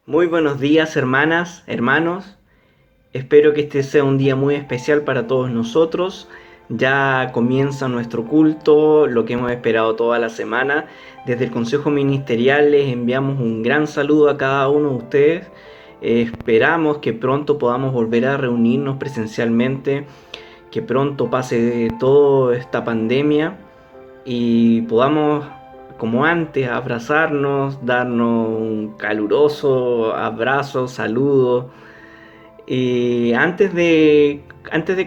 Muy buenos días, hermanas, hermanos. Espero que este sea un día muy especial para todos nosotros. Ya comienza nuestro culto, lo que hemos esperado toda la semana. Desde el Consejo Ministerial les enviamos un gran saludo a cada uno de ustedes. Esperamos que pronto podamos volver a reunirnos presencialmente, que pronto pase toda esta pandemia y podamos, como antes, abrazarnos, darnos un caluroso abrazo, saludo. Y antes de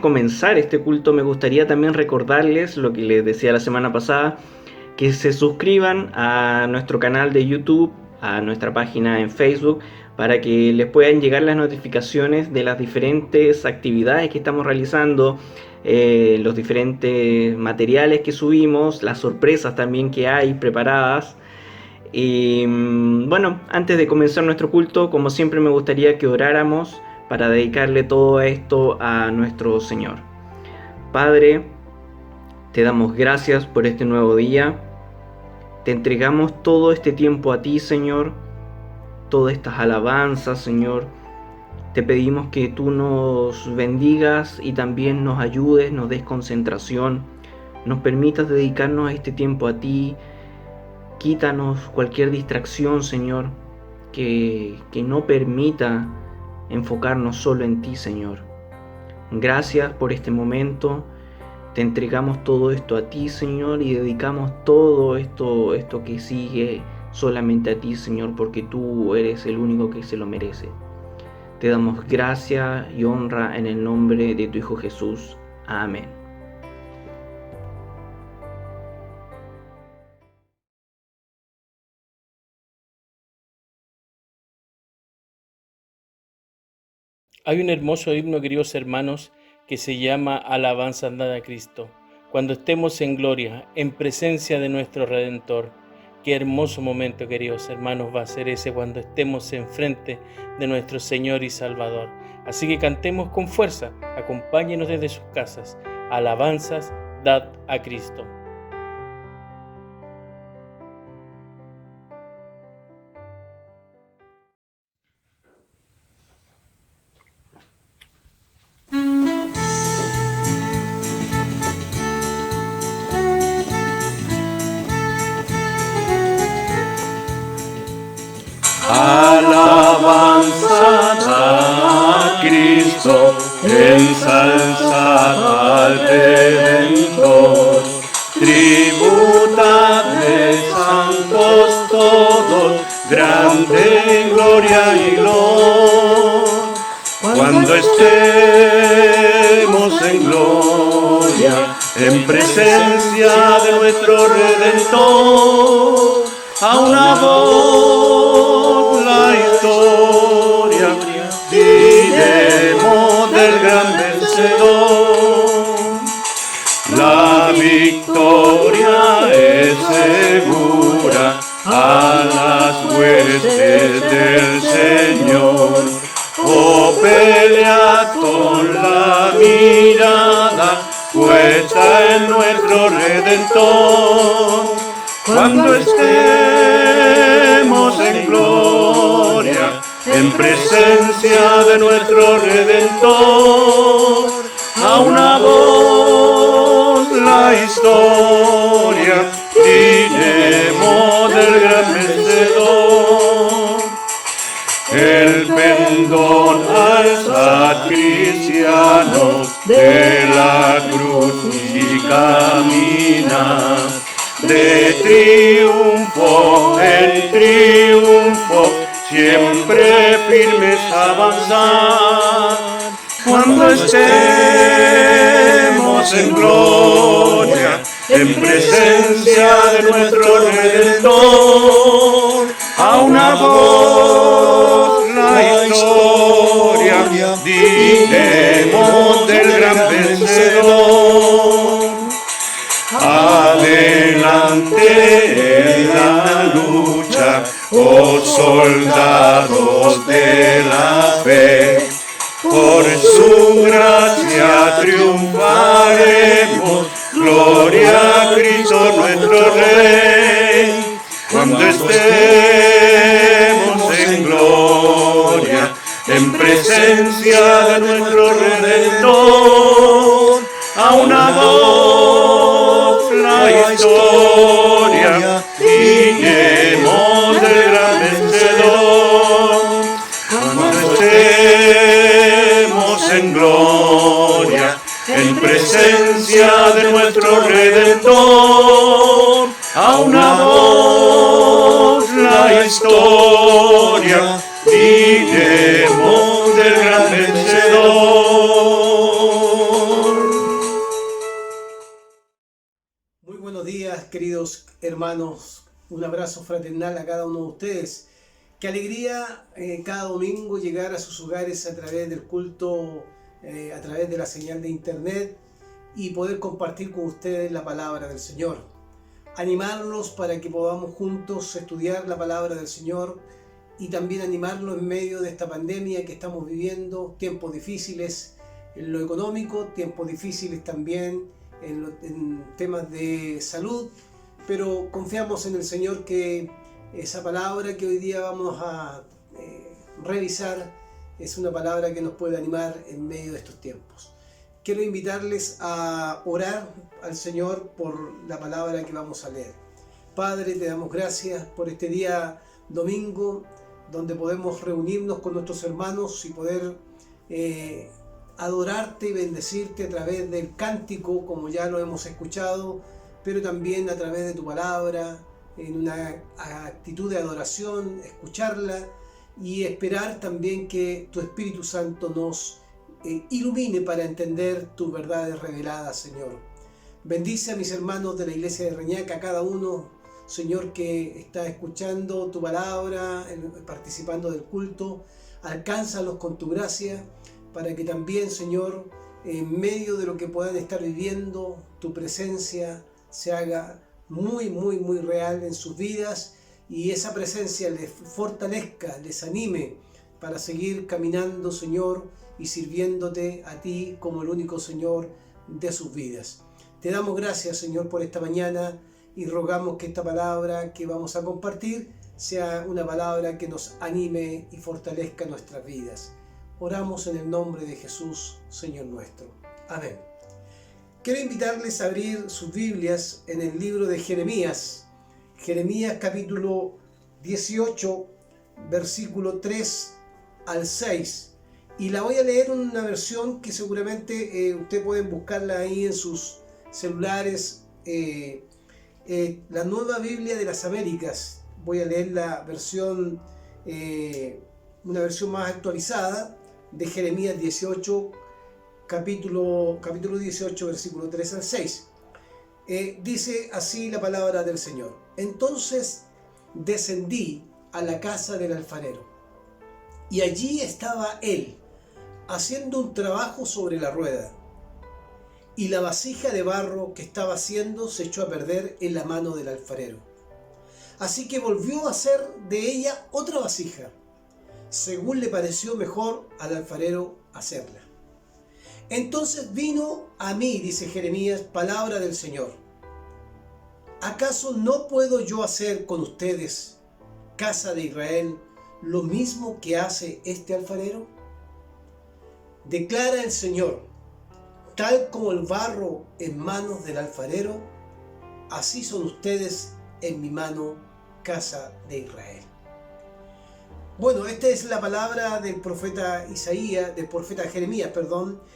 comenzar este culto, me gustaría también recordarles lo que les decía la semana pasada, que se suscriban a nuestro canal de YouTube, a nuestra página en Facebook, para que les puedan llegar las notificaciones de las diferentes actividades que estamos realizando, los diferentes materiales que subimos, las sorpresas también que hay preparadas. Y bueno, antes de comenzar nuestro culto, como siempre me gustaría que oráramos para dedicarle todo esto a nuestro Señor. Padre, te damos gracias por este nuevo día. Te entregamos todo este tiempo a ti, Señor, todas estas alabanzas, Señor. Te pedimos que tú nos bendigas y también nos ayudes, nos des concentración, nos permitas dedicarnos este tiempo a ti. Quítanos cualquier distracción, Señor, que no permita enfocarnos solo en ti, Señor. Gracias por este momento. Te entregamos todo esto a ti, Señor, y dedicamos todo esto que sigue solamente a ti, Señor, porque tú eres el único que se lo merece. Te damos gracia y honra en el nombre de tu Hijo Jesús. Amén. Hay un hermoso himno, queridos hermanos, que se llama Alabanza andad a Cristo. Cuando estemos en gloria, en presencia de nuestro Redentor. Qué hermoso momento, queridos hermanos, va a ser ese cuando estemos enfrente de nuestro Señor y Salvador. Así que cantemos con fuerza, acompáñenos desde sus casas. Alabanzas dad a Cristo. Alabanza a Cristo, ensalzad al Redentor. Tributadle santos todos, grande gloria y gloria. Cuando estemos en gloria, en presencia de nuestro Redentor, a una voz la historia diremos del gran vencedor. La victoria es segura a las huestes del Señor. Oh, pelea con la mirada puesta en nuestro Redentor. Cuando estemos en gloria, en presencia de nuestro Redentor, a una voz la historia diremos del gran vencedor. El pendón alza cristianos de la cruz y camina de triunfo en triunfo, siempre firmes a avanzar. Cuando estemos en gloria, en presencia de nuestro Redentor, a una voz la historia diremos del gran vencedor. Adelante en la lucha, oh soldados de la fe, por su gracia triunfaremos, gloria a Cristo nuestro Rey. Cuando estemos en gloria, presencia de nuestro Redentor, a una voz la historia diremos del gran vencedor. Cuando estemos en gloria, en presencia de nuestro Redentor, a una voz la historia diremos del gran vencedor. Muy buenos días, queridos hermanos. Un abrazo fraternal a cada uno de ustedes. Qué alegría cada domingo llegar a sus hogares a través del culto, a través de la señal de internet y poder compartir con ustedes la palabra del Señor. Animarlos para que podamos juntos estudiar la palabra del Señor y también animarlos en medio de esta pandemia que estamos viviendo, tiempos difíciles en lo económico, tiempos difíciles también en temas de salud, pero confiamos en el Señor que esa palabra que hoy día vamos a revisar es una palabra que nos puede animar en medio de estos tiempos. Quiero invitarles a orar al Señor por la palabra que vamos a leer. Padre, te damos gracias por este día domingo, donde podemos reunirnos con nuestros hermanos y poder adorarte y bendecirte a través del cántico, como ya lo hemos escuchado, pero también a través de tu palabra, en una actitud de adoración, escucharla y esperar también que tu Espíritu Santo nos ilumine para entender tus verdades reveladas, Señor. Bendice a mis hermanos de la iglesia de Reñaca, a cada uno, Señor, que está escuchando tu palabra, participando del culto. Alcánzalos con tu gracia para que también, Señor, en medio de lo que puedan estar viviendo, tu presencia se haga muy real en sus vidas y esa presencia les fortalezca, les anime para seguir caminando, Señor, y sirviéndote a ti como el único Señor de sus vidas. Te damos gracias, Señor, por esta mañana y rogamos que esta palabra que vamos a compartir sea una palabra que nos anime y fortalezca nuestras vidas. Oramos en el nombre de Jesús, Señor nuestro. Amén. Quiero invitarles a abrir sus Biblias en el libro de Jeremías. Jeremías capítulo 18, versículo 3 al 6. Y la voy a leer en una versión que seguramente ustedes pueden buscarla ahí en sus celulares. La Nueva Biblia de las Américas. Voy a leer la versión, una versión más actualizada de Jeremías 18, capítulo 18, versículo 3 al 6. Dice así la palabra del Señor. Entonces descendí a la casa del alfarero, y allí estaba él, haciendo un trabajo sobre la rueda, y la vasija de barro que estaba haciendo se echó a perder en la mano del alfarero. Así que volvió a hacer de ella otra vasija, según le pareció mejor al alfarero hacerla. Entonces vino a mí, dice Jeremías, palabra del Señor. ¿Acaso no puedo yo hacer con ustedes, casa de Israel, lo mismo que hace este alfarero? Declara el Señor, tal como el barro en manos del alfarero, así son ustedes en mi mano, casa de Israel. Bueno, esta es la palabra del profeta Jeremías.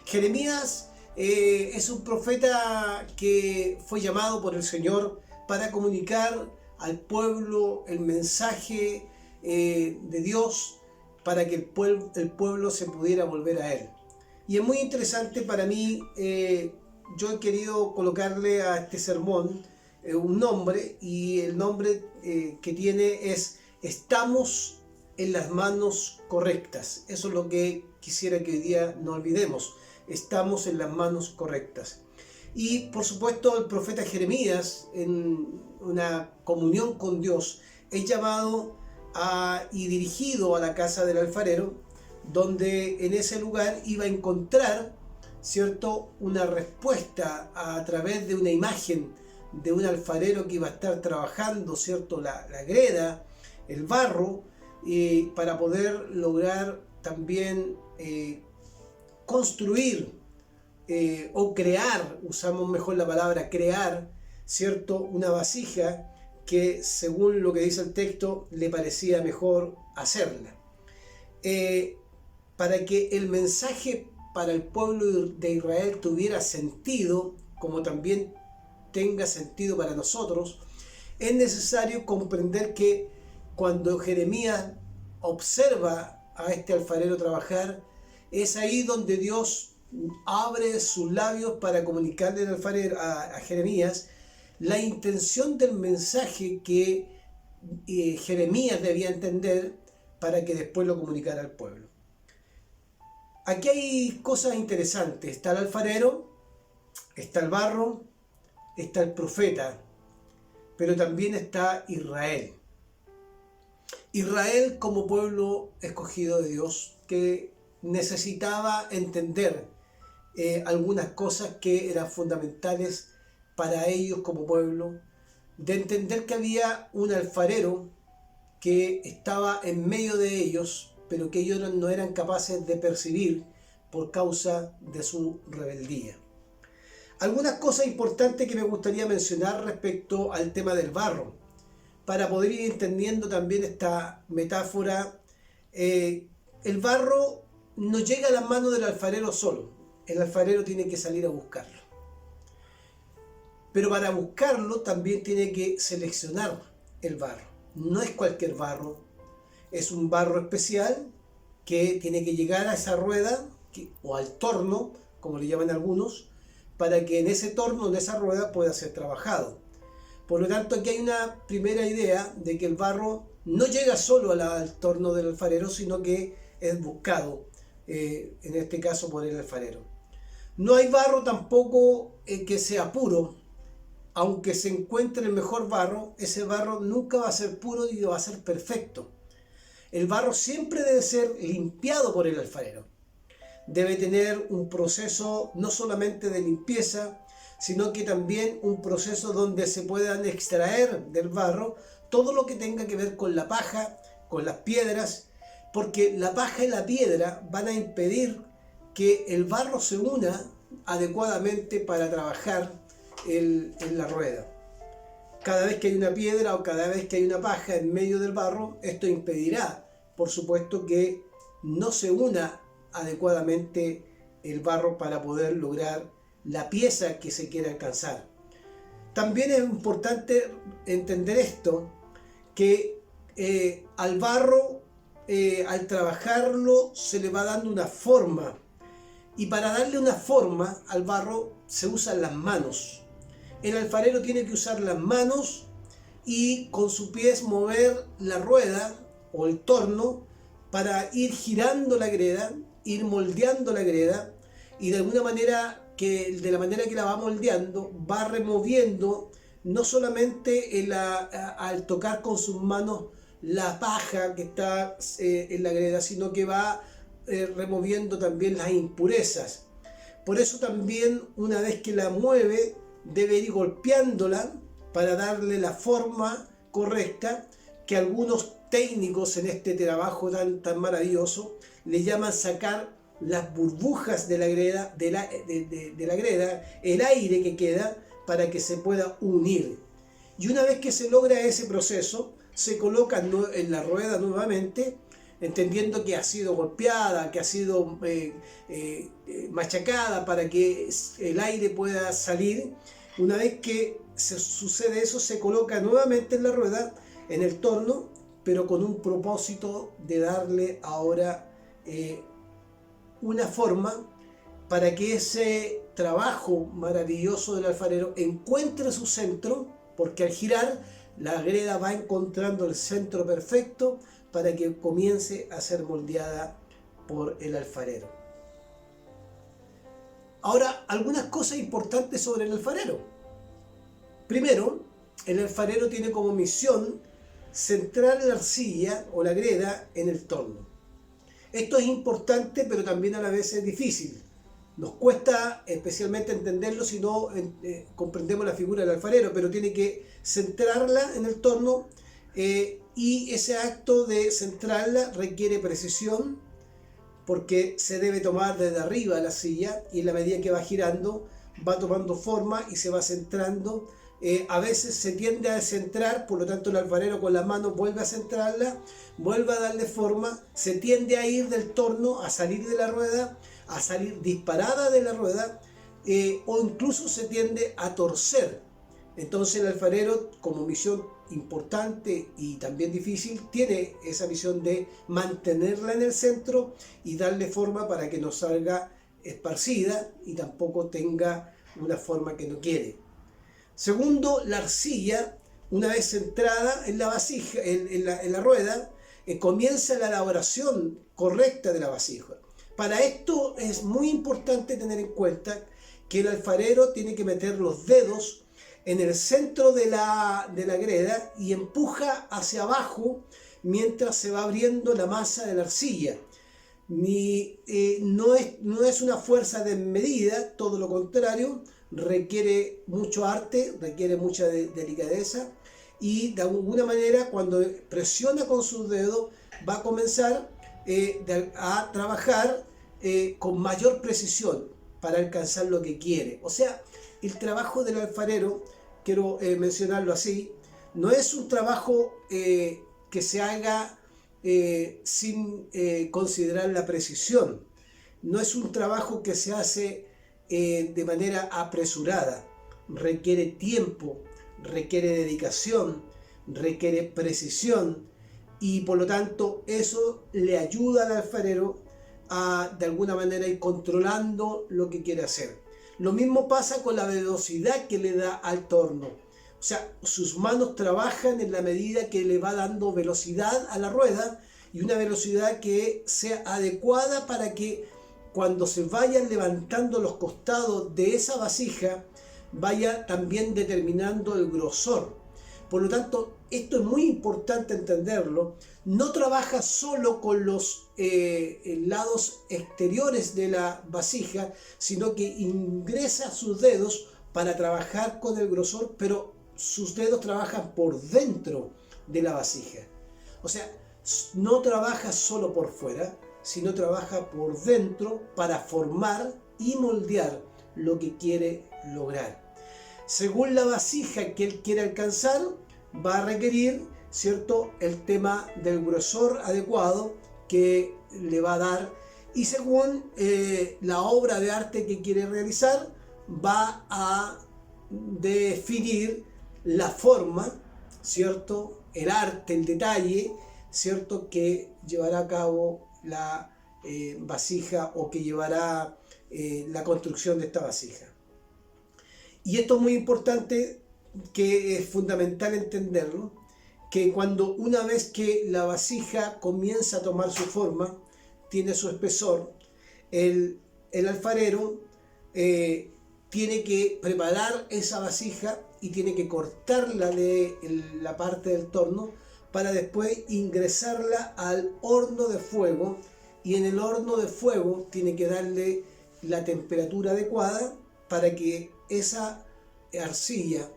Jeremías es un profeta que fue llamado por el Señor para comunicar al pueblo el mensaje de Dios para que el pueblo se pudiera volver a Él. Y es muy interesante para mí, yo he querido colocarle a este sermón un nombre, y el nombre que tiene es Estamos en las manos correctas. Eso es lo que quisiera que hoy día no olvidemos. Estamos en las manos correctas. Y por supuesto el profeta Jeremías, en una comunión con Dios, es llamado y dirigido a la casa del alfarero, donde en ese lugar iba a encontrar, ¿cierto?, una respuesta a través de una imagen de un alfarero que iba a estar trabajando, ¿cierto?, la greda, el barro, para poder lograr también construir o crear, usamos mejor la palabra crear, ¿cierto? Una vasija que según lo que dice el texto le parecía mejor hacerla. Para que el mensaje para el pueblo de Israel tuviera sentido, como también tenga sentido para nosotros, es necesario comprender que cuando Jeremías observa a este alfarero trabajar, es ahí donde Dios abre sus labios para comunicarle al alfarero, a Jeremías, la intención del mensaje que Jeremías debía entender para que después lo comunicara al pueblo. Aquí hay cosas interesantes. Está el alfarero, está el barro, está el profeta, pero también está Israel. Israel como pueblo escogido de Dios, que necesitaba entender algunas cosas que eran fundamentales para ellos como pueblo, de entender que había un alfarero que estaba en medio de ellos, pero que ellos no eran capaces de percibir por causa de su rebeldía. Algunas cosas importantes que me gustaría mencionar respecto al tema del barro, para poder ir entendiendo también esta metáfora. El barro no llega a las manos del alfarero solo, el alfarero tiene que salir a buscarlo. Pero para buscarlo también tiene que seleccionar el barro. No es cualquier barro, es un barro especial que tiene que llegar a esa rueda o al torno, como le llaman algunos, para que en ese torno, en esa rueda, pueda ser trabajado. Por lo tanto, aquí hay una primera idea de que el barro no llega solo al torno del alfarero, sino que es buscado, en este caso por el alfarero. No hay barro tampoco que sea puro. Aunque se encuentre el mejor barro, ese barro nunca va a ser puro y va a ser perfecto. El barro siempre debe ser limpiado por el alfarero. Debe tener un proceso no solamente de limpieza, sino que también un proceso donde se puedan extraer del barro todo lo que tenga que ver con la paja, con las piedras, porque la paja y la piedra van a impedir que el barro se una adecuadamente para trabajar en la rueda. Cada vez que hay una piedra o cada vez que hay una paja en medio del barro, esto impedirá, por supuesto, que no se una adecuadamente el barro para poder lograr la pieza que se quiere alcanzar. También es importante entender esto, que al barro, al trabajarlo, se le va dando una forma, y para darle una forma al barro se usan las manos. El alfarero tiene que usar las manos y con sus pies mover la rueda o el torno para ir girando la greda, ir moldeando la greda, y de alguna manera, de la manera que la va moldeando, va removiendo no solamente al tocar con sus manos la paja que está en la greda, sino que va removiendo también las impurezas. Por eso también, una vez que la mueve, debe ir golpeándola para darle la forma correcta, que algunos técnicos en este trabajo tan maravilloso le llaman sacar las burbujas de la greda, de la greda, el aire que queda, para que se pueda unir. Y una vez que se logra ese proceso, se coloca en la rueda nuevamente, entendiendo que ha sido golpeada, que ha sido machacada para que el aire pueda salir. Una vez que sucede eso, se coloca nuevamente en la rueda, en el torno, pero con un propósito de darle ahora una forma para que ese trabajo maravilloso del alfarero encuentre su centro, porque al girar la greda va encontrando el centro perfecto para que comience a ser moldeada por el alfarero. Ahora, algunas cosas importantes sobre el alfarero. Primero, el alfarero tiene como misión centrar la arcilla o la greda en el torno. Esto es importante, pero también a la vez es difícil. Nos cuesta especialmente entenderlo si no comprendemos la figura del alfarero, pero tiene que centrarla en el torno, y ese acto de centrarla requiere precisión, porque se debe tomar desde arriba la arcilla y en la medida que va girando va tomando forma y se va centrando. A veces se tiende a descentrar, por lo tanto el alfarero con la mano vuelve a centrarla, vuelve a darle forma, se tiende a ir del torno, a salir de la rueda, a salir disparada de la rueda, o incluso se tiende a torcer. Entonces el alfarero, como misión importante y también difícil, tiene esa misión de mantenerla en el centro y darle forma para que no salga esparcida y tampoco tenga una forma que no quiere. Segundo, la arcilla, una vez centrada en la vasija, en la rueda, comienza la elaboración correcta de la vasija. Para esto es muy importante tener en cuenta que el alfarero tiene que meter los dedos en el centro de la greda y empuja hacia abajo mientras se va abriendo la masa de la arcilla. No es una fuerza desmedida, todo lo contrario, requiere mucho arte, requiere mucha delicadeza, y de alguna manera cuando presiona con sus dedos va a comenzar a trabajar con mayor precisión para alcanzar lo que quiere. O sea, el trabajo del alfarero, quiero mencionarlo así, no es un trabajo que se haga sin considerar la precisión. No es un trabajo que se hace de manera apresurada. Requiere tiempo, requiere dedicación, requiere precisión, y por lo tanto eso le ayuda al alfarero a de alguna manera ir controlando lo que quiere hacer. Lo mismo pasa con la velocidad que le da al torno. O sea, sus manos trabajan en la medida que le va dando velocidad a la rueda, y una velocidad que sea adecuada para que cuando se vayan levantando los costados de esa vasija, vaya también determinando el grosor. Por lo tanto, esto es muy importante entenderlo. No trabaja solo con los lados exteriores de la vasija, sino que ingresa sus dedos para trabajar con el grosor, pero sus dedos trabajan por dentro de la vasija. O sea, no trabaja solo por fuera, sino trabaja por dentro para formar y moldear lo que quiere lograr. Según la vasija que él quiere alcanzar, va a requerir, ¿cierto?, el tema del grosor adecuado que le va a dar, y según la obra de arte que quiere realizar, va a definir la forma, ¿cierto?, el arte, el detalle, ¿cierto?, que llevará a cabo la vasija, o que llevará la construcción de esta vasija. Y esto es muy importante, que es fundamental entenderlo, que cuando una vez que la vasija comienza a tomar su forma, tiene su espesor, el alfarero tiene que preparar esa vasija y tiene que cortarla de la parte del torno para después ingresarla al horno de fuego, y en el horno de fuego tiene que darle la temperatura adecuada para que esa arcilla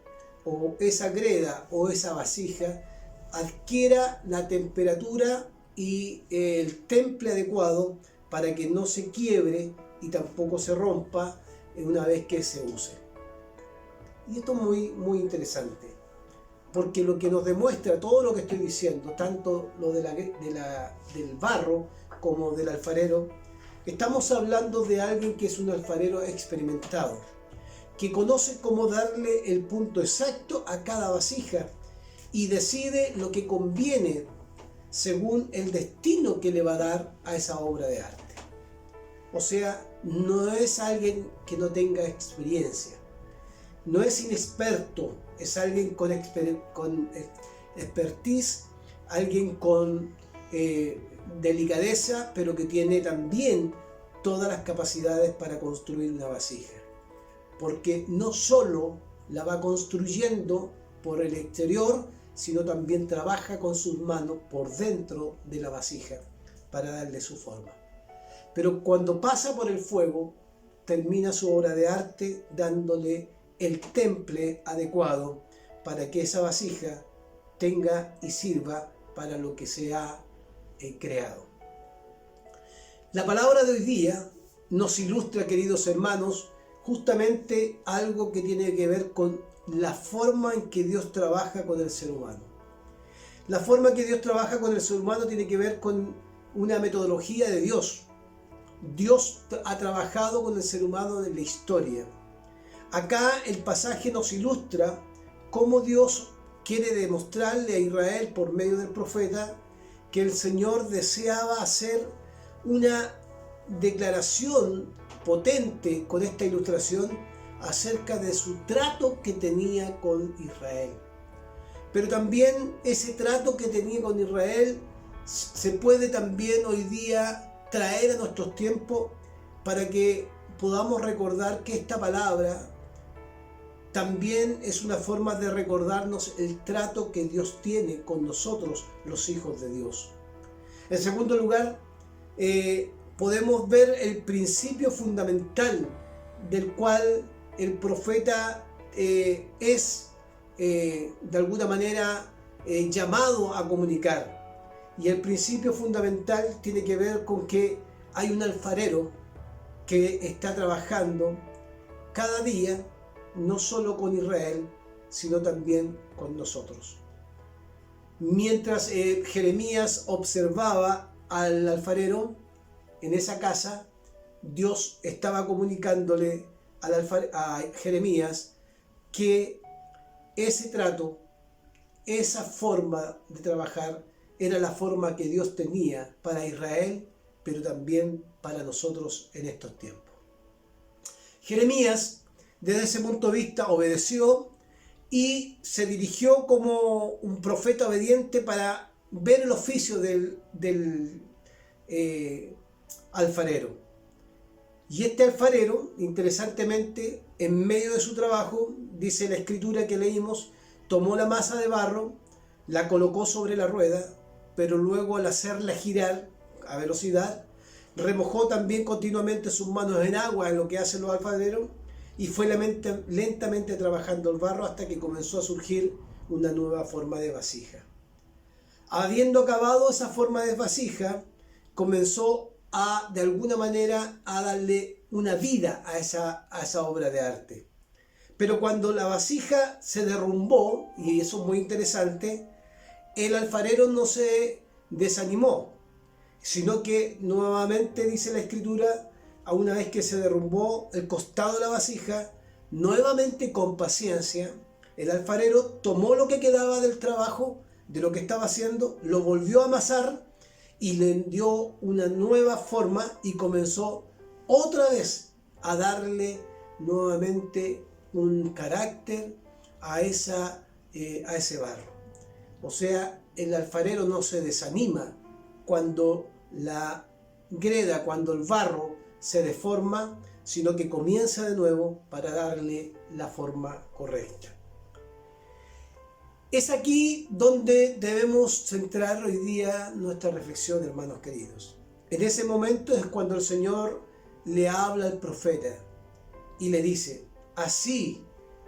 o esa greda o esa vasija adquiera la temperatura y el temple adecuado para que no se quiebre y tampoco se rompa una vez que se use. Y esto es muy, muy interesante, porque lo que nos demuestra todo lo que estoy diciendo, tanto lo del barro como del alfarero, estamos hablando de alguien que es un alfarero experimentado, que conoce cómo darle el punto exacto a cada vasija y decide lo que conviene según el destino que le va a dar a esa obra de arte. O sea, no es alguien que no tenga experiencia, no es inexperto, es alguien con expertise, alguien con delicadeza, pero que tiene también todas las capacidades para construir una vasija. Porque no solo la va construyendo por el exterior, sino también trabaja con sus manos por dentro de la vasija para darle su forma. Pero cuando pasa por el fuego, termina su obra de arte dándole el temple adecuado para que esa vasija tenga y sirva para lo que se ha creado. La palabra de hoy día nos ilustra, queridos hermanos, justamente algo que tiene que ver con la forma en que Dios trabaja con el ser humano. La forma en que Dios trabaja con el ser humano tiene que ver con una metodología de Dios. Dios ha trabajado con el ser humano en la historia. Acá el pasaje nos ilustra cómo Dios quiere demostrarle a Israel por medio del profeta que el Señor deseaba hacer una declaración potente con esta ilustración acerca de su trato que tenía con Israel. Pero también ese trato que tenía con Israel se puede también hoy día traer a nuestros tiempos para que podamos recordar que esta palabra también es una forma de recordarnos el trato que Dios tiene con nosotros, los hijos de Dios. En segundo lugar, podemos ver el principio fundamental del cual el profeta es de alguna manera llamado a comunicar. Y el principio fundamental tiene que ver con que hay un alfarero que está trabajando cada día, no solo con Israel, sino también con nosotros. Mientras Jeremías observaba al alfarero en esa casa, Dios estaba comunicándole a Jeremías que ese trato, esa forma de trabajar, era la forma que Dios tenía para Israel, pero también para nosotros en estos tiempos. Jeremías, desde ese punto de vista, obedeció y se dirigió como un profeta obediente para ver el oficio del alfarero. Y este alfarero, interesantemente, en medio de su trabajo, dice la escritura que leímos, tomó la masa de barro, la colocó sobre la rueda, pero luego al hacerla girar a velocidad, remojó también continuamente sus manos en agua, en lo que hacen los alfareros, y fue lentamente trabajando el barro hasta que comenzó a surgir una nueva forma de vasija. Habiendo acabado esa forma de vasija, comenzó de alguna manera a darle una vida a esa obra de arte. Pero cuando la vasija se derrumbó, y eso es muy interesante, el alfarero no se desanimó, sino que nuevamente, dice la escritura, a una vez que se derrumbó el costado de la vasija, nuevamente con paciencia, el alfarero tomó lo que quedaba del trabajo, de lo que estaba haciendo, lo volvió a amasar y le dio una nueva forma y comenzó otra vez a darle nuevamente un carácter a ese barro. O sea, el alfarero no se desanima cuando la greda, cuando el barro se deforma, sino que comienza de nuevo para darle la forma correcta. Es aquí donde debemos centrar hoy día nuestra reflexión, hermanos queridos. En ese momento es cuando el Señor le habla al profeta y le dice: así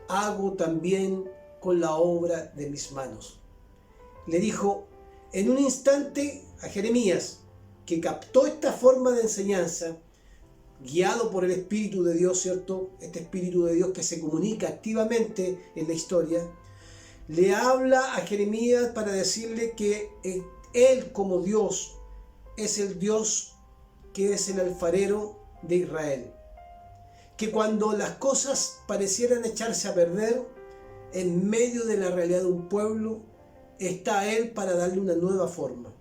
hago también con la obra de mis manos. Le dijo en un instante a Jeremías, que captó esta forma de enseñanza, guiado por el Espíritu de Dios, ¿cierto? Este Espíritu de Dios que se comunica activamente en la historia, le habla a Jeremías para decirle que él como Dios es el Dios que es el alfarero de Israel. Que cuando las cosas parecieran echarse a perder, en medio de la realidad de un pueblo, está Él para darle una nueva forma.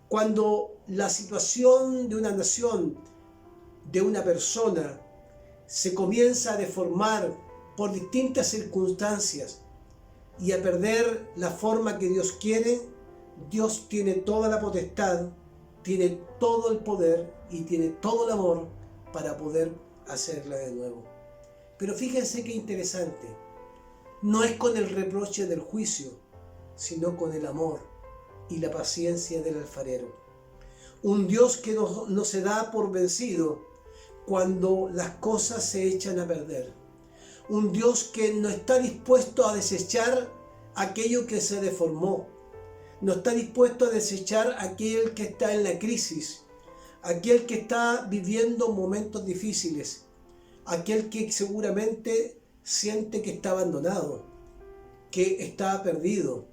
Cuando la situación de una nación, de una persona, se comienza a deformar por distintas circunstancias y a perder la forma que Dios quiere, Dios tiene toda la potestad, tiene todo el poder y tiene todo el amor para poder hacerla de nuevo. Pero fíjense qué interesante, no es con el reproche del juicio, sino con el amor y la paciencia del alfarero. Un Dios que no se da por vencido cuando las cosas se echan a perder. Un Dios que no está dispuesto a desechar aquello que se deformó. No está dispuesto a desechar aquel que está en la crisis. aquel que está viviendo momentos difíciles, aquel que seguramente siente que está abandonado, que está perdido,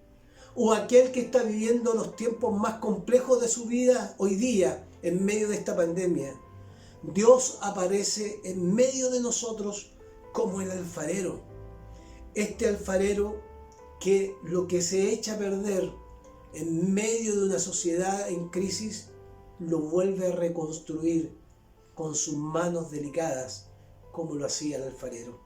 o aquel que está viviendo los tiempos más complejos de su vida hoy día en medio de esta pandemia. Dios aparece en medio de nosotros como el alfarero. Este alfarero que lo que se echa a perder en medio de una sociedad en crisis lo vuelve a reconstruir con sus manos delicadas, como lo hacía el alfarero.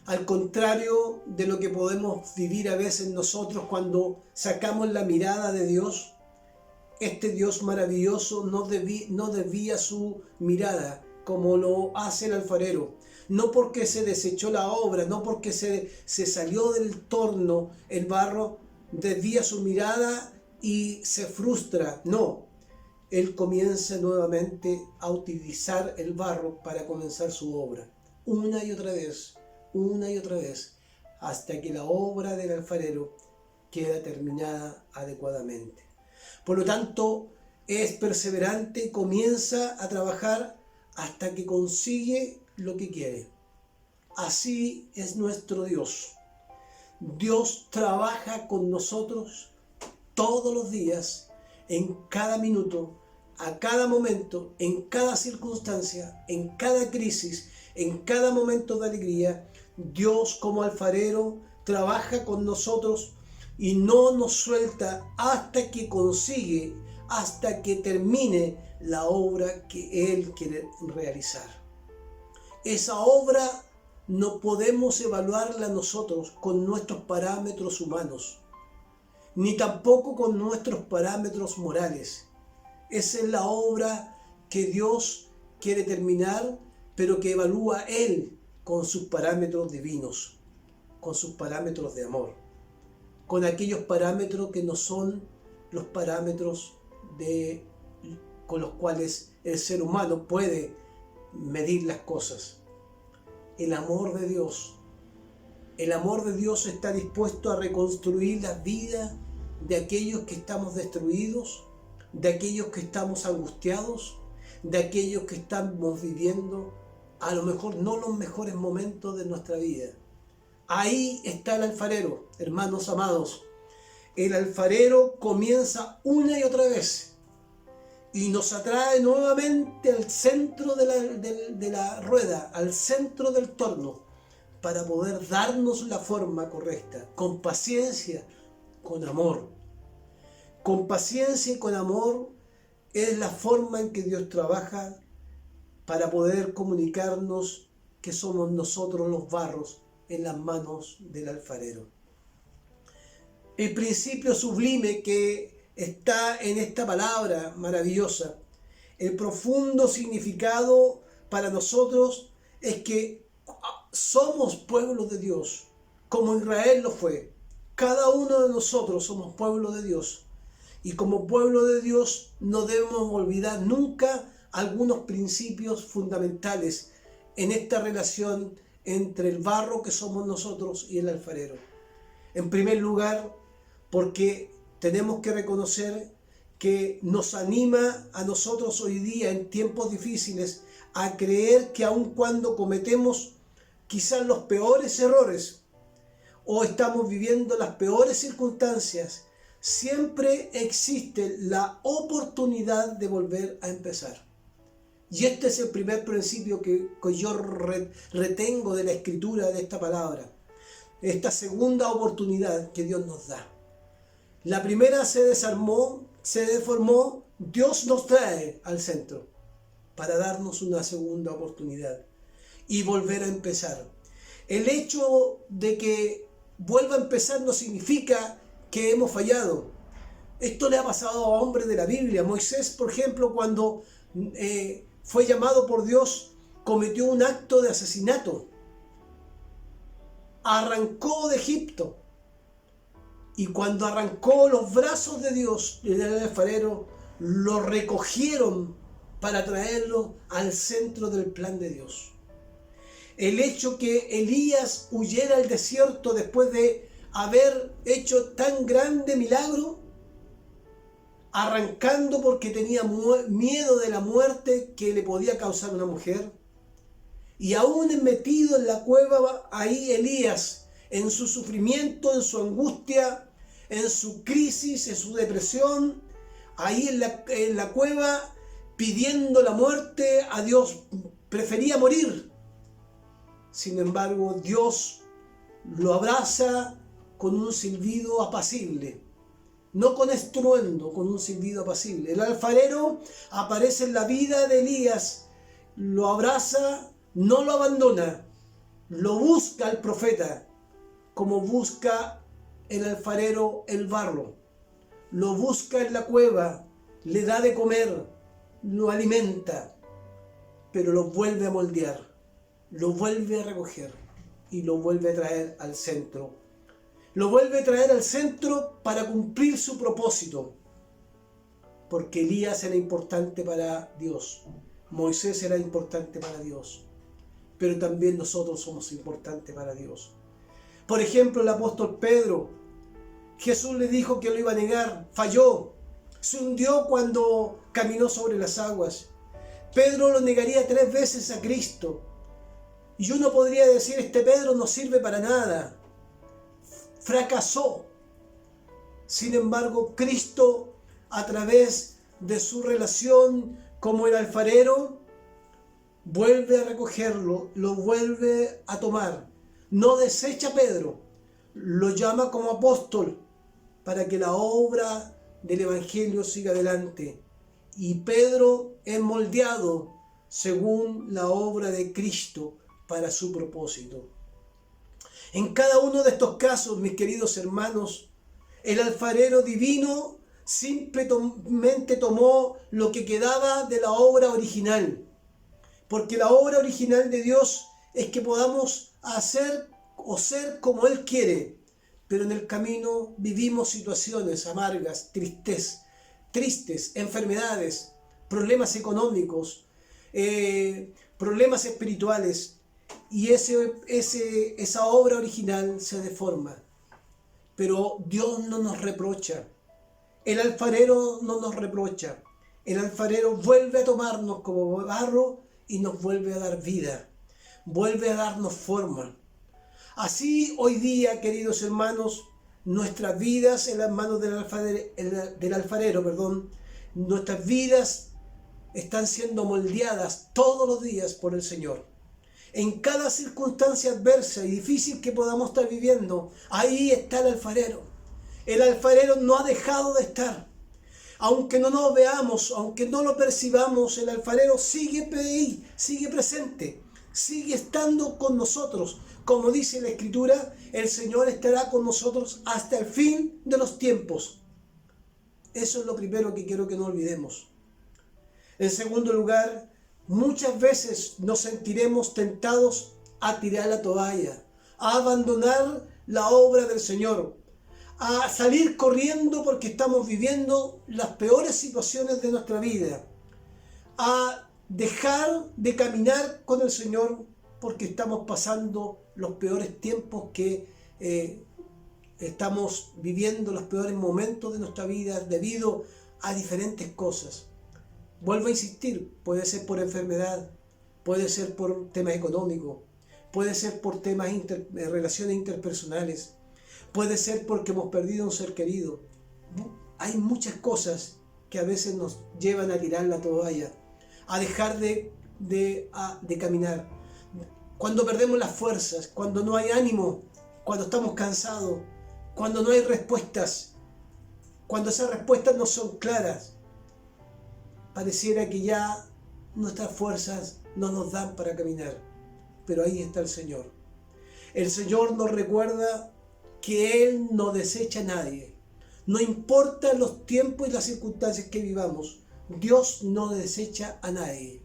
Al contrario de lo que podemos vivir a veces nosotros cuando sacamos la mirada de Dios, este Dios maravilloso no desvía su mirada como lo hace el alfarero. No porque se desechó la obra, no porque se salió del torno el barro, desvía su mirada y se frustra. No, él comienza nuevamente a utilizar el barro para comenzar su obra. Una y otra vez, hasta que la obra del alfarero queda terminada adecuadamente. Por lo tanto, es perseverante y comienza a trabajar hasta que consigue lo que quiere. Así es nuestro Dios. Dios trabaja con nosotros todos los días, en cada minuto, a cada momento, en cada circunstancia, en cada crisis, en cada momento de alegría. Dios como alfarero trabaja con nosotros y no nos suelta hasta que consigue, hasta que termine la obra que Él quiere realizar. Esa obra no podemos evaluarla nosotros con nuestros parámetros humanos, ni tampoco con nuestros parámetros morales. Esa es la obra que Dios quiere terminar, pero que evalúa Él con sus parámetros divinos, con sus parámetros de amor, con aquellos parámetros que no son los parámetros con los cuales el ser humano puede medir las cosas. El amor de Dios está dispuesto a reconstruir la vida de aquellos que estamos destruidos, de aquellos que estamos angustiados, de aquellos que estamos viviendo a lo mejor no los mejores momentos de nuestra vida. Ahí está el alfarero, hermanos amados. El alfarero comienza una y otra vez y nos atrae nuevamente al centro de la rueda, al centro del torno, para poder darnos la forma correcta, con paciencia, con amor. Con paciencia y con amor es la forma en que Dios trabaja para poder comunicarnos que somos nosotros los barros en las manos del alfarero. El principio sublime que está en esta palabra maravillosa, el profundo significado para nosotros es que somos pueblo de Dios, como Israel lo fue. Cada uno de nosotros somos pueblo de Dios. Y como pueblo de Dios no debemos olvidar nunca algunos principios fundamentales en esta relación entre el barro que somos nosotros y el alfarero. En primer lugar, porque tenemos que reconocer que nos anima a nosotros hoy día en tiempos difíciles a creer que aun cuando cometemos quizás los peores errores o estamos viviendo las peores circunstancias, siempre existe la oportunidad de volver a empezar. Y este es el primer principio que yo retengo de la escritura de esta palabra. Esta segunda oportunidad que Dios nos da. La primera se desarmó, se deformó. Dios nos trae al centro para darnos una segunda oportunidad y volver a empezar. El hecho de que vuelva a empezar no significa que hemos fallado. Esto le ha pasado a hombres de la Biblia. Moisés, por ejemplo, cuando fue llamado por Dios, cometió un acto de asesinato. Arrancó de Egipto. Y cuando arrancó los brazos de Dios, el alfarero, lo recogieron para traerlo al centro del plan de Dios. El hecho que Elías huyera al desierto después de haber hecho tan grande milagro, arrancando porque tenía miedo de la muerte que le podía causar una mujer. Y aún metido en la cueva, ahí Elías, en su sufrimiento, en su angustia, en su crisis, en su depresión, ahí en la cueva, pidiendo la muerte a Dios, prefería morir. Sin embargo, Dios lo abraza con un silbido apacible, no con estruendo, con un silbido apacible. El alfarero aparece en la vida de Elías, lo abraza, no lo abandona, lo busca el profeta, como busca el alfarero el barro. Lo busca en la cueva, le da de comer, lo alimenta, pero lo vuelve a moldear, lo vuelve a recoger y lo vuelve a traer al centro. Lo vuelve a traer al centro para cumplir su propósito, porque Elías era importante para Dios, Moisés era importante para Dios, pero también nosotros somos importantes para Dios. Por ejemplo, el apóstol Pedro, Jesús le dijo que lo iba a negar, falló, se hundió cuando caminó sobre las aguas. Pedro lo negaría 3 veces a Cristo. Y uno podría decir, este Pedro no sirve para nada, fracasó. Sin embargo, Cristo, a través de su relación como el alfarero, vuelve a recogerlo, lo vuelve a tomar. No desecha a Pedro, lo llama como apóstol para que la obra del Evangelio siga adelante. Y Pedro es moldeado según la obra de Cristo para su propósito. En cada uno de estos casos, mis queridos hermanos, el alfarero divino simplemente tomó lo que quedaba de la obra original. Porque la obra original de Dios es que podamos hacer o ser como Él quiere. Pero en el camino vivimos situaciones amargas, tristes, enfermedades, problemas económicos, problemas espirituales. Y esa obra original se deforma. Pero Dios no nos reprocha. El alfarero no nos reprocha. El alfarero vuelve a tomarnos como barro y nos vuelve a dar vida. Vuelve a darnos forma. Así hoy día, queridos hermanos, nuestras vidas en las manos del alfarero, nuestras vidas están siendo moldeadas todos los días por el Señor. En cada circunstancia adversa y difícil que podamos estar viviendo, ahí está el alfarero. El alfarero no ha dejado de estar. Aunque no nos veamos, aunque no lo percibamos, el alfarero sigue ahí, sigue presente, sigue estando con nosotros. Como dice la Escritura, el Señor estará con nosotros hasta el fin de los tiempos. Eso es lo primero que quiero que no olvidemos. En segundo lugar, muchas veces nos sentiremos tentados a tirar la toalla, a abandonar la obra del Señor, a salir corriendo porque estamos viviendo las peores situaciones de nuestra vida, a dejar de caminar con el Señor porque estamos pasando los peores tiempos que estamos viviendo, los peores momentos de nuestra vida debido a diferentes cosas. Vuelvo a insistir, puede ser por enfermedad, puede ser por temas económicos, puede ser por temas de relaciones interpersonales, puede ser porque hemos perdido un ser querido. Hay muchas cosas que a veces nos llevan a tirar la toalla, a dejar de caminar. Cuando perdemos las fuerzas, cuando no hay ánimo, cuando estamos cansados, cuando no hay respuestas, cuando esas respuestas no son claras, pareciera que ya nuestras fuerzas no nos dan para caminar. Pero ahí está el Señor. El Señor nos recuerda que Él no desecha a nadie. No importa los tiempos y las circunstancias que vivamos, Dios no desecha a nadie.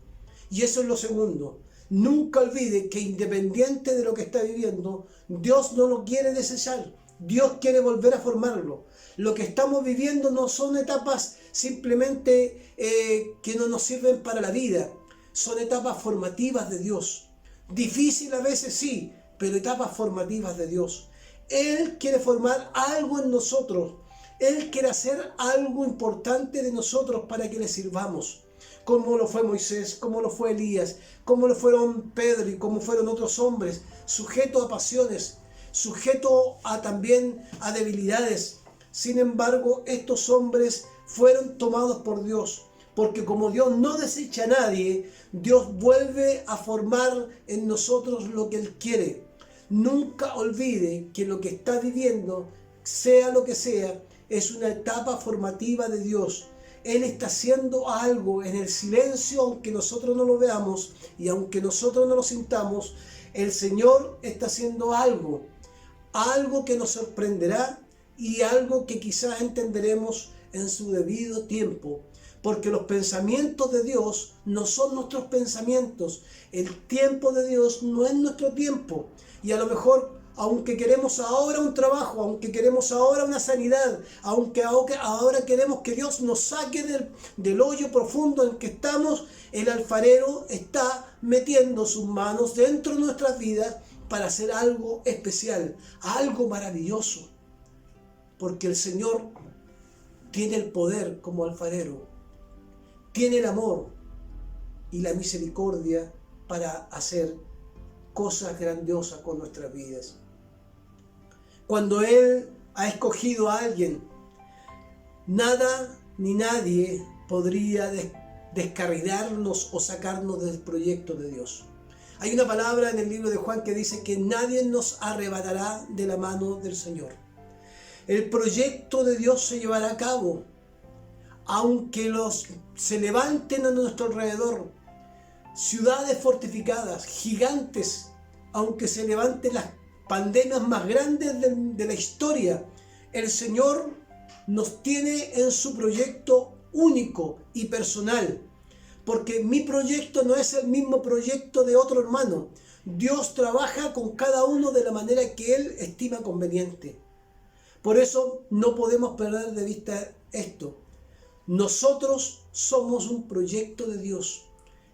Y eso es lo segundo. Nunca olvide que independiente de lo que está viviendo, Dios no lo quiere desechar. Dios quiere volver a formarlo. Lo que estamos viviendo no son etapas simplemente que no nos sirven para la vida. Son etapas formativas de Dios. Difícil a veces sí, pero etapas formativas de Dios. Él quiere formar algo en nosotros. Él quiere hacer algo importante de nosotros para que le sirvamos. Como lo fue Moisés, como lo fue Elías, como lo fueron Pedro y como fueron otros hombres, sujetos a pasiones, sujetos también a debilidades. Sin embargo, estos hombres fueron tomados por Dios, porque como Dios no desecha a nadie, Dios vuelve a formar en nosotros lo que Él quiere. Nunca olvide que lo que está viviendo, sea lo que sea, es una etapa formativa de Dios. Él está haciendo algo en el silencio, aunque nosotros no lo veamos y aunque nosotros no lo sintamos. El Señor está haciendo algo que nos sorprenderá y algo que quizás entenderemos en su debido tiempo. Porque los pensamientos de Dios no son nuestros pensamientos. El tiempo de Dios no es nuestro tiempo. Y a lo mejor, aunque queremos ahora un trabajo, aunque queremos ahora una sanidad, aunque ahora queremos que Dios nos saque del hoyo profundo en que estamos, el alfarero está metiendo sus manos dentro de nuestras vidas para hacer algo especial, algo maravilloso. Porque el Señor tiene el poder como alfarero, tiene el amor y la misericordia para hacer cosas grandiosas con nuestras vidas. Cuando Él ha escogido a alguien, nada ni nadie podría descarrilarnos o sacarnos del proyecto de Dios. Hay una palabra en el libro de Juan que dice que nadie nos arrebatará de la mano del Señor. El proyecto de Dios se llevará a cabo, aunque se levanten a nuestro alrededor ciudades fortificadas, gigantes, aunque se levanten las pandemias más grandes de la historia, el Señor nos tiene en su proyecto único y personal, porque mi proyecto no es el mismo proyecto de otro hermano. Dios trabaja con cada uno de la manera que Él estima conveniente. Por eso no podemos perder de vista esto. Nosotros somos un proyecto de Dios.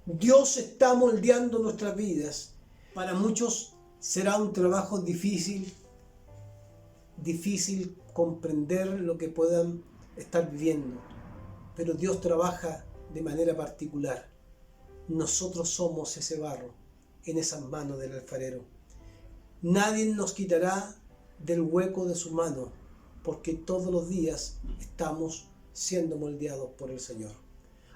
Dios está moldeando nuestras vidas. Para muchos será un trabajo difícil comprender lo que puedan estar viviendo. Pero Dios trabaja de manera particular. Nosotros somos ese barro en esas manos del alfarero. Nadie nos quitará del hueco de su mano, porque todos los días estamos siendo moldeados por el Señor.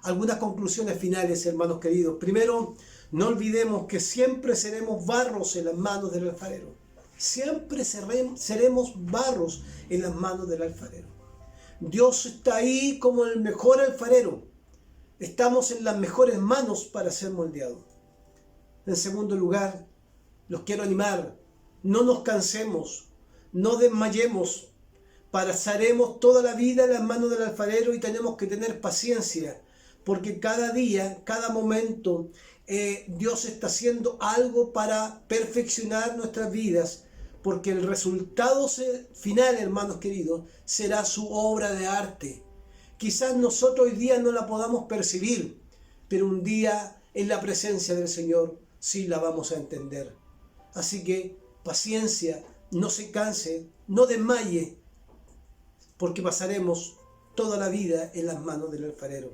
Algunas conclusiones finales, hermanos queridos. Primero, no olvidemos que siempre seremos barros en las manos del alfarero. Siempre seremos barros en las manos del alfarero. Dios está ahí como el mejor alfarero. Estamos en las mejores manos para ser moldeados. En segundo lugar, los quiero animar. No nos cansemos, no desmayemos. Pasaremos toda la vida en las manos del alfarero y tenemos que tener paciencia, porque cada día, cada momento, Dios está haciendo algo para perfeccionar nuestras vidas, porque el resultado final, hermanos queridos, será su obra de arte. Quizás nosotros hoy día no la podamos percibir, pero un día en la presencia del Señor sí la vamos a entender. Así que paciencia, no se canse, no desmaye, porque pasaremos toda la vida en las manos del alfarero.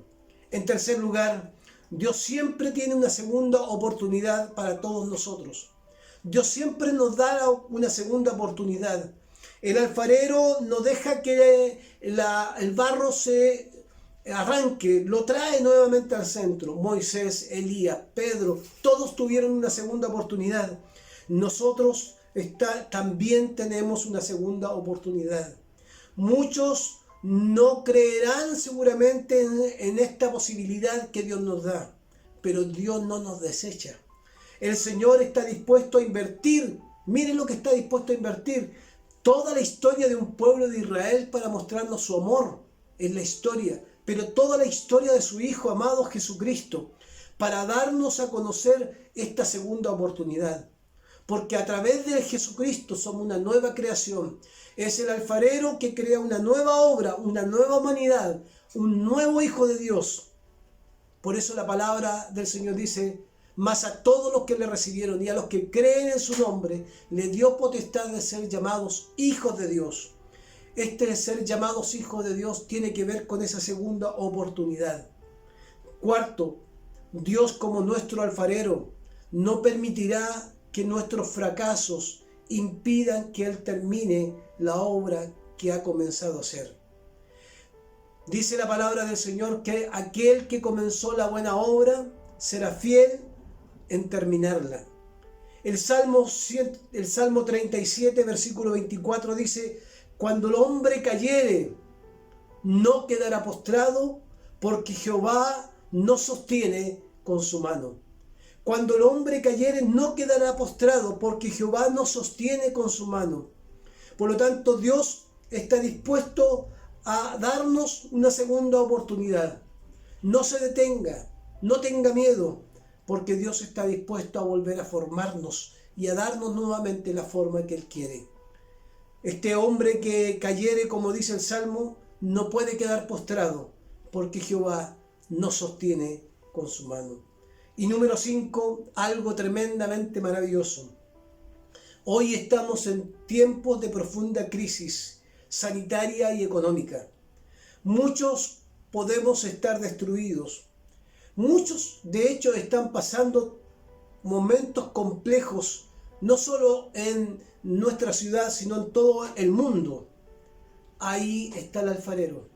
En tercer lugar, Dios siempre tiene una segunda oportunidad para todos nosotros. Dios siempre nos da una segunda oportunidad. El alfarero no deja que el barro se arranque, lo trae nuevamente al centro. Moisés, Elías, Pedro, todos tuvieron una segunda oportunidad. Nosotros también tenemos una segunda oportunidad. Muchos no creerán seguramente en esta posibilidad que Dios nos da, pero Dios no nos desecha. El Señor está dispuesto a invertir, miren lo que está dispuesto a invertir, toda la historia de un pueblo de Israel para mostrarnos su amor en la historia, pero toda la historia de su Hijo amado Jesucristo, para darnos a conocer esta segunda oportunidad. Porque a través de Jesucristo somos una nueva creación. Es el alfarero que crea una nueva obra, una nueva humanidad, un nuevo Hijo de Dios. Por eso la palabra del Señor dice: mas a todos los que le recibieron y a los que creen en su nombre, le dio potestad de ser llamados hijos de Dios. Este ser llamados hijos de Dios tiene que ver con esa segunda oportunidad. Cuarto, Dios como nuestro alfarero no permitirá que nuestros fracasos impidan que Él termine la obra que ha comenzado a hacer. Dice la palabra del Señor que aquel que comenzó la buena obra será fiel en terminarla. El Salmo 37, versículo 24 dice: cuando el hombre cayere, no quedará postrado, porque Jehová no sostiene con su mano. Cuando el hombre cayere, no quedará postrado, porque Jehová no sostiene con su mano. Por lo tanto, Dios está dispuesto a darnos una segunda oportunidad. No se detenga, no tenga miedo, porque Dios está dispuesto a volver a formarnos y a darnos nuevamente la forma que Él quiere. Este hombre que cayere, como dice el Salmo, no puede quedar postrado, porque Jehová no sostiene con su mano. Y número 5, algo tremendamente maravilloso. Hoy estamos en tiempos de profunda crisis sanitaria y económica. Muchos podemos estar destruidos. Muchos, de hecho, están pasando momentos complejos, no solo en nuestra ciudad, sino en todo el mundo. Ahí está el alfarero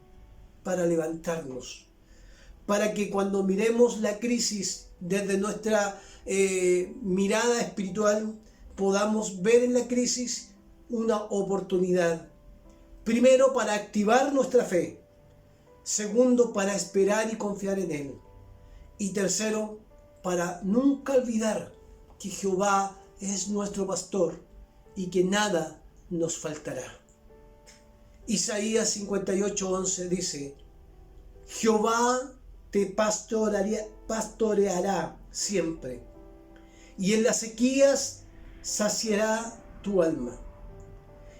para levantarnos, para que cuando miremos la crisis desde nuestra mirada espiritual, podamos ver en la crisis una oportunidad. Primero, para activar nuestra fe. Segundo, para esperar y confiar en Él. Y tercero, para nunca olvidar que Jehová es nuestro pastor y que nada nos faltará. Isaías 58:11 dice: Jehová te pastoreará siempre, y en las sequías saciará tu alma,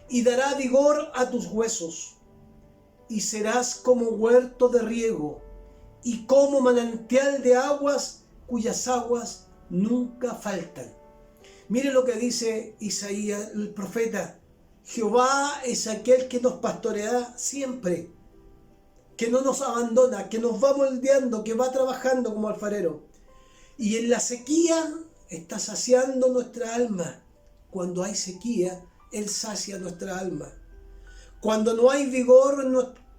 y dará vigor a tus huesos, y serás como huerto de riego, y como manantial de aguas, cuyas aguas nunca faltan. Mire lo que dice Isaías, el profeta. Jehová es aquel que nos pastoreará siempre, que no nos abandona, que nos va moldeando, que va trabajando como alfarero. Y en la sequía está saciando nuestra alma. Cuando hay sequía, Él sacia nuestra alma. Cuando no hay vigor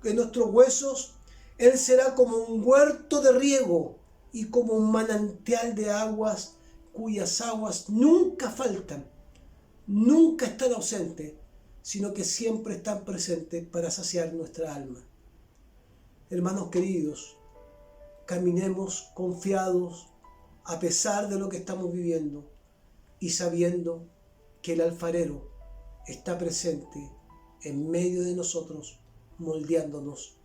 en nuestros huesos, Él será como un huerto de riego y como un manantial de aguas, cuyas aguas nunca faltan, nunca están ausentes, sino que siempre están presentes para saciar nuestra alma. Hermanos queridos, caminemos confiados a pesar de lo que estamos viviendo y sabiendo que el alfarero está presente en medio de nosotros, moldeándonos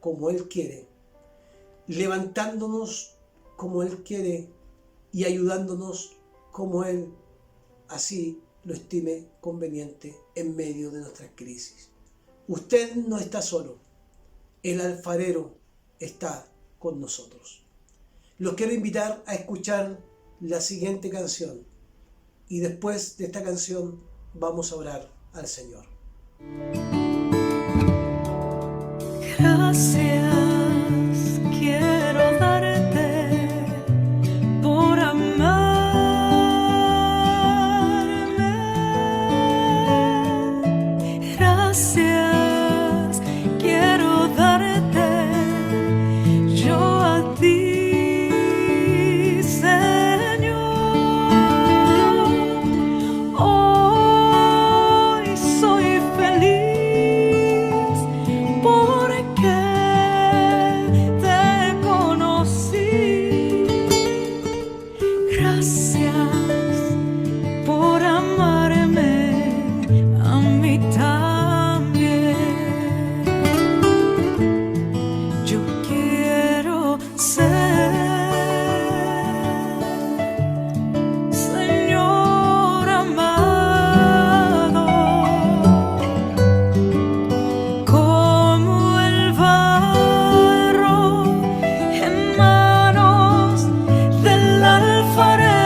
como Él quiere, levantándonos como Él quiere y ayudándonos como Él así lo estime conveniente en medio de nuestras crisis. Usted no está solo, el alfarero está con nosotros. Los quiero invitar a escuchar la siguiente canción y después de esta canción vamos a orar al Señor. Gracias quiero darte por amarme. Gracias quiero darte yo a ti, Señor. Hoy soy feliz porque te conocí. Gracias por amarme a mí también. Yo quiero ser, Señor amado, como el barro en manos del alfarero.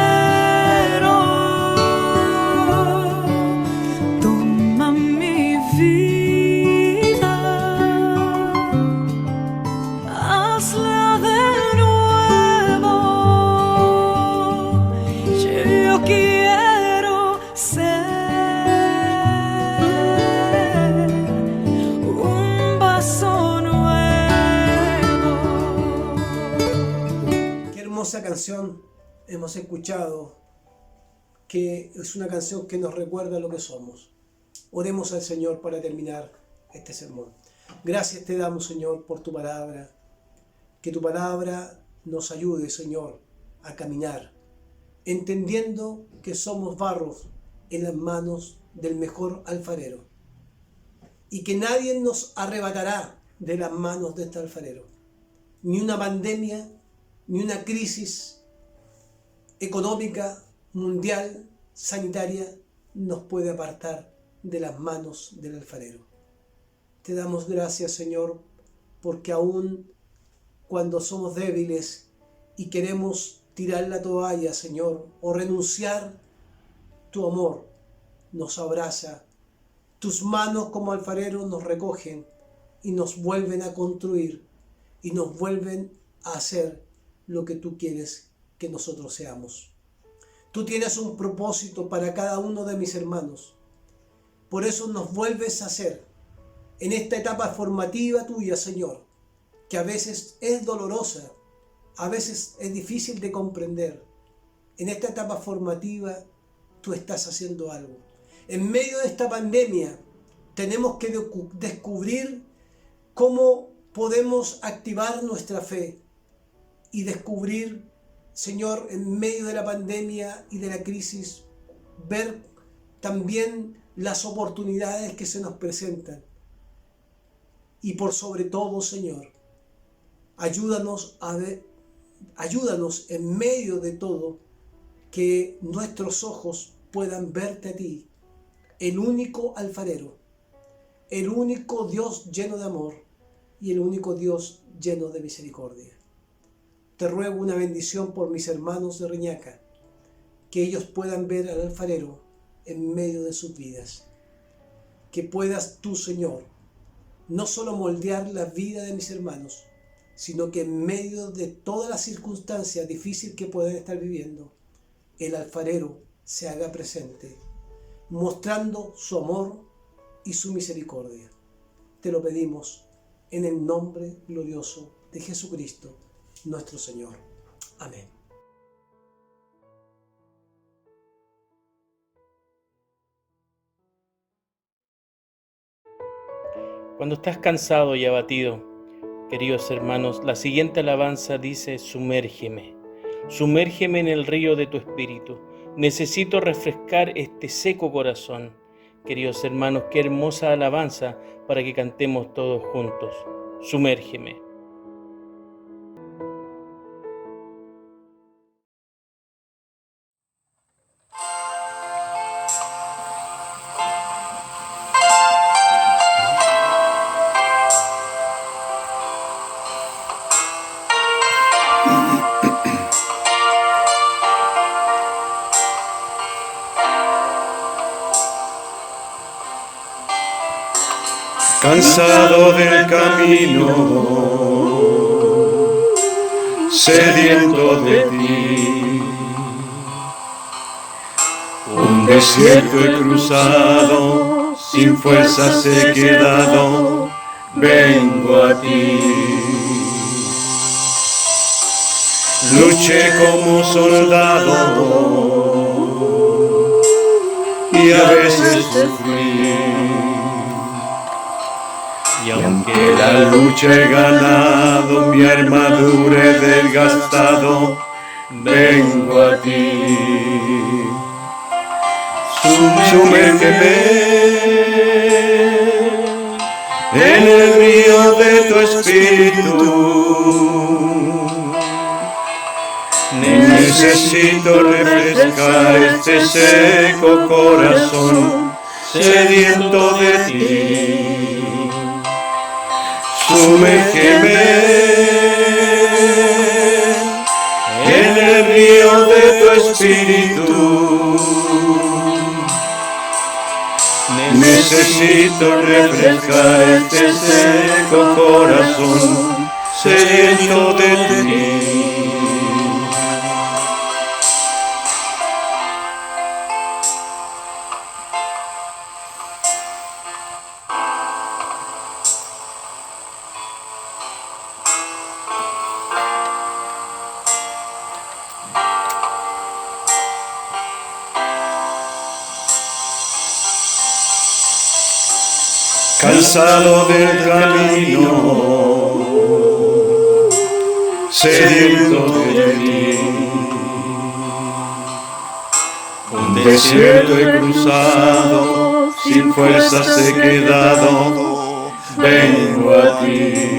hemos escuchado que es una canción que nos recuerda lo que somos. Oremos al Señor para terminar este sermón. Gracias te damos, Señor, por tu palabra. Que tu palabra nos ayude, Señor, a caminar, entendiendo que somos barros en las manos del mejor alfarero y que nadie nos arrebatará de las manos de este alfarero. Ni una pandemia, ni una crisis económica, mundial, sanitaria, nos puede apartar de las manos del alfarero. Te damos gracias, Señor, porque aún cuando somos débiles y queremos tirar la toalla, Señor, o renunciar, tu amor nos abraza. Tus manos como alfarero nos recogen y nos vuelven a construir y nos vuelven a hacer lo que tú quieres que nosotros seamos. Tú tienes un propósito para cada uno de mis hermanos. Por eso nos vuelves a hacer en esta etapa formativa tuya, Señor, que a veces es dolorosa, a veces es difícil de comprender. En esta etapa formativa tú estás haciendo algo. En medio de esta pandemia tenemos que descubrir cómo podemos activar nuestra fe y descubrir, Señor, en medio de la pandemia y de la crisis, ver también las oportunidades que se nos presentan. Y por sobre todo, Señor, ayúdanos en medio de todo, que nuestros ojos puedan verte a ti, el único alfarero, el único Dios lleno de amor y el único Dios lleno de misericordia. Te ruego una bendición por mis hermanos de Reñaca, que ellos puedan ver al alfarero en medio de sus vidas. Que puedas tú, Señor, no solo moldear la vida de mis hermanos, sino que en medio de todas las circunstancias difíciles que puedan estar viviendo, el alfarero se haga presente, mostrando su amor y su misericordia. Te lo pedimos en el nombre glorioso de Jesucristo, nuestro Señor. Amén. Cuando estás cansado y abatido, queridos hermanos, la siguiente alabanza dice: sumérgeme. Sumérgeme en el río de tu espíritu. Necesito refrescar este seco corazón. Queridos hermanos, qué hermosa alabanza para que cantemos todos juntos. Sumérgeme. Cansado del camino, sediento de ti, un desierto he cruzado, sin fuerzas he quedado, vengo a ti. Luché como soldado y a veces sufrí. Y aunque la lucha he ganado, mi armadura he desgastado, vengo a ti. Sumérgeme en el río de tu espíritu. Necesito refrescar este seco corazón, sediento de ti. Sumérgeme en el río de tu espíritu. Necesito refrescar este seco corazón, sediento de ti. cansado del camino, sediento de ti. Un desierto he cruzado, sin fuerzas he quedado, vengo a ti.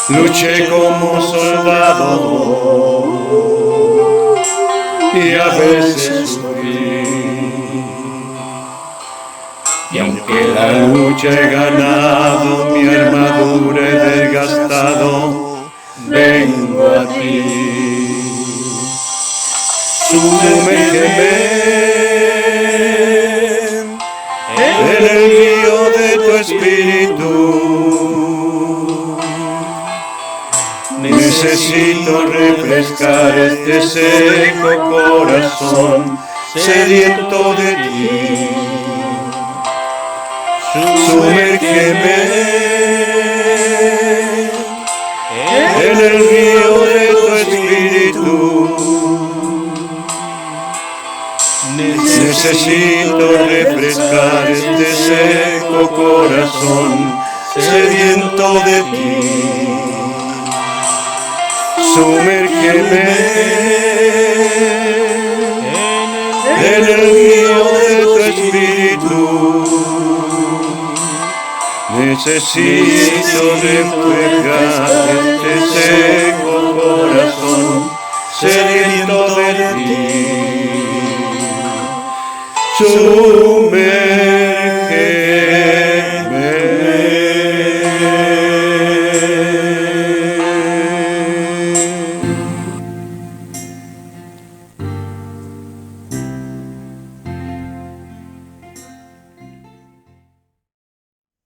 Luché como soldado y a veces sufrí. Y aunque la lucha he ganado, mi armadura he desgastado, vengo a ti. Sumérgeme en el río de tu espíritu. Necesito refrescar este seco corazón, sediento de ti. Sumérgeme en el río de tu espíritu. Necesito refrescar este seco corazón, sediento de ti. Sumérgeme en el río de tu espíritu. Necesito refrescar este seco corazón, sediento de ti.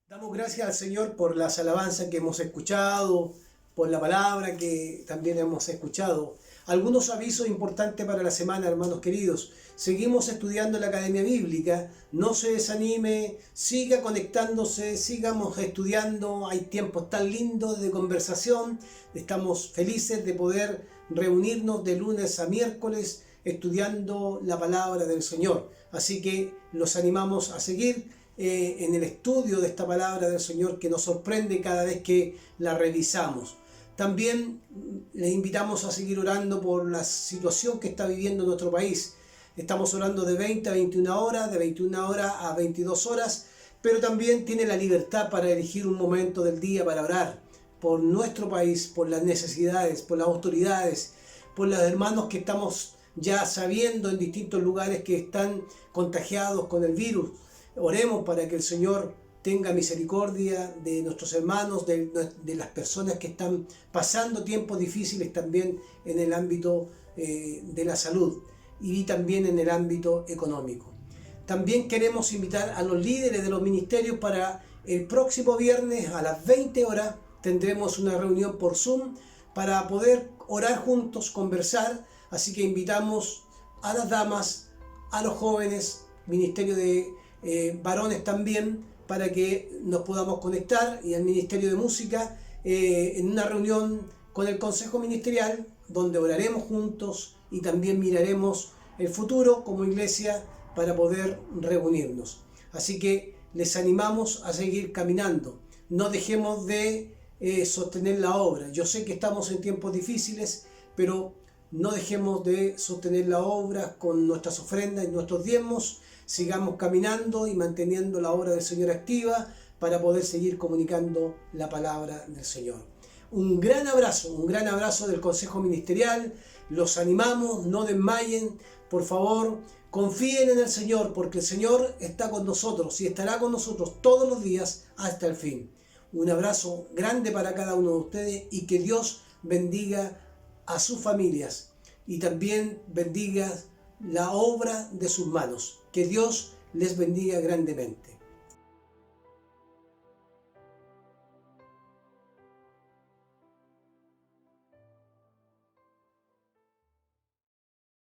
Damos gracias al Señor por las alabanzas que hemos escuchado, por la palabra que también hemos escuchado. Algunos avisos importantes para la semana, hermanos queridos. Seguimos estudiando la Academia Bíblica. No se desanime, siga conectándose, sigamos estudiando. Hay tiempos tan lindos de conversación. Estamos felices de poder reunirnos de lunes a miércoles estudiando la palabra del Señor. Así que los animamos a seguir en el estudio de esta palabra del Señor, que nos sorprende cada vez que la revisamos. También les invitamos a seguir orando por la situación que está viviendo nuestro país. Estamos orando de 20 a 21 horas, de 21 horas a 22 horas, pero también tiene la libertad para elegir un momento del día para orar por nuestro país, por las necesidades, por las autoridades, por los hermanos que estamos ya sabiendo en distintos lugares que están contagiados con el virus. Oremos para que el Señor tenga misericordia de nuestros hermanos, de las personas que están pasando tiempos difíciles también en el ámbito de la salud y también en el ámbito económico. También queremos invitar a los líderes de los ministerios para el próximo viernes a las 20 horas. Tendremos una reunión por Zoom para poder orar juntos, conversar. Así que invitamos a las damas, a los jóvenes, ministerio de varones también, para que nos podamos conectar, y al Ministerio de Música en una reunión con el Consejo Ministerial, donde oraremos juntos y también miraremos el futuro como iglesia para poder reunirnos. Así que les animamos a seguir caminando. No dejemos de sostener la obra. Yo sé que estamos en tiempos difíciles, pero no dejemos de sostener la obra con nuestras ofrendas y nuestros diezmos. Sigamos caminando y manteniendo la obra del Señor activa para poder seguir comunicando la palabra del Señor. Un gran abrazo del Consejo Ministerial. Los animamos, no desmayen, por favor, confíen en el Señor, porque el Señor está con nosotros y estará con nosotros todos los días hasta el fin. Un abrazo grande para cada uno de ustedes y que Dios bendiga a sus familias y también bendiga la obra de sus manos. Que Dios les bendiga grandemente.